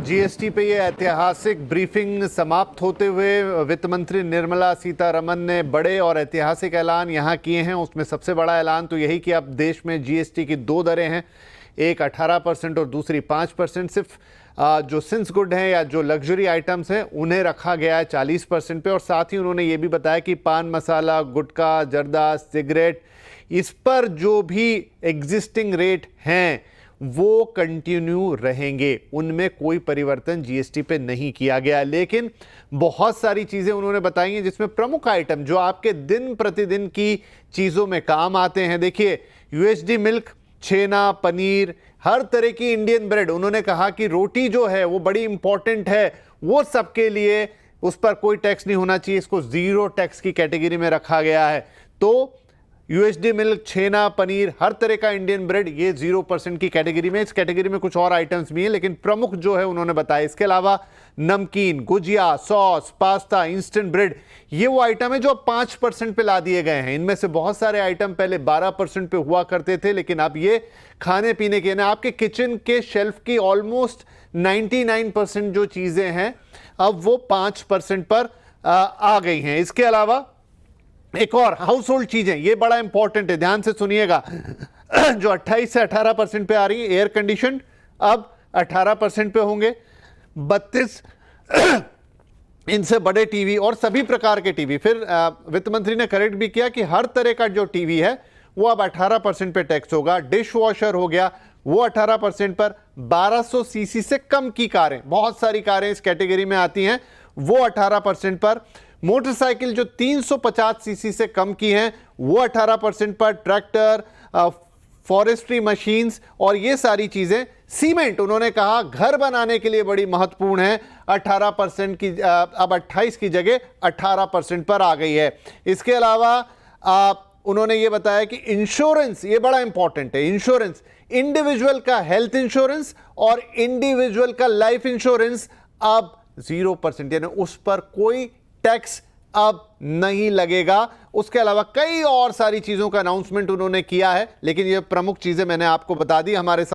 GST पे ये ऐतिहासिक ब्रीफिंग समाप्त होते हुए वित्त मंत्री निर्मला सीतारमन ने बड़े और ऐतिहासिक ऐलान यहाँ किए हैं। उसमें सबसे बड़ा ऐलान तो यही कि अब देश में जीएसटी की दो दरें हैं, एक 18% और दूसरी 5%। सिर्फ जो सिंस गुड हैं या जो लग्जरी आइटम्स हैं उन्हें रखा गया है 40% पे। और साथ ही उन्होंने ये भी बताया कि पान मसाला, गुटखा, जर्दा, सिगरेट, इस पर जो भी एग्जिस्टिंग रेट हैं वो कंटिन्यू रहेंगे, उनमें कोई परिवर्तन जीएसटी पे नहीं किया गया। लेकिन बहुत सारी चीजें उन्होंने बताई हैं जिसमें प्रमुख आइटम जो आपके दिन प्रतिदिन की चीजों में काम आते हैं। देखिए, यूएसडी मिल्क, छेना, पनीर, हर तरह की इंडियन ब्रेड। उन्होंने कहा कि रोटी जो है वो बड़ी इंपॉर्टेंट है, वो सबके लिए उस पर कोई टैक्स नहीं होना चाहिए, इसको जीरो टैक्स की कैटेगरी में रखा गया है। तो यूएसडी मिल्क, छेना, पनीर, हर तरह का इंडियन ब्रेड ये 0% की कैटेगरी में। इस कैटेगरी में कुछ और आइटम्स भी हैं लेकिन प्रमुख जो है उन्होंने बताया। इसके अलावा नमकीन, gujiya, sauce, pasta, instant bread, ये वो आइटम है जो अब 5% पे ला दिए गए हैं। इनमें से बहुत सारे आइटम पहले 12% पे हुआ करते थे, लेकिन अब ये खाने पीने के ना आपके किचन के शेल्फ की ऑलमोस्ट 99% जो चीजें हैं अब वो 5% पर आ गई हैं। इसके अलावा एक और हाउस होल्ड चीजें, ये बड़ा इंपॉर्टेंट है, ध्यान से सुनिएगा, जो 28 से 18% पे आ रही है। एयर कंडीशन अब 18% पे होंगे। 32 इनसे बड़े टीवी और सभी प्रकार के टीवी। फिर वित्त मंत्री ने करेक्ट भी किया कि हर तरह का जो टीवी है वो अब 18% पे टैक्स होगा। डिश वॉशर हो गया वो 18% पर। 1200 सीसी से कम की कारें, बहुत सारी कारें इस कैटेगरी में आती हैं, वो 18% पर। मोटरसाइकिल जो 350 सीसी से कम की हैं वो 18% पर। ट्रैक्टर, फॉरेस्ट्री मशीन्स और ये सारी चीजें। सीमेंट उन्होंने कहा घर बनाने के लिए बड़ी महत्वपूर्ण है, 18% की अब 28 की जगह 18% पर आ गई है। इसके अलावा उन्होंने ये बताया कि इंश्योरेंस, ये बड़ा इंपॉर्टेंट है, इंश्योरेंस, इंडिविजुअल का हेल्थ इंश्योरेंस और इंडिविजुअल का लाइफ इंश्योरेंस अब 0%, यानी उस पर कोई टैक्स अब नहीं लगेगा। उसके अलावा कई और सारी चीजों का अनाउंसमेंट उन्होंने किया है, लेकिन ये प्रमुख चीजें मैंने आपको बता दी। हमारे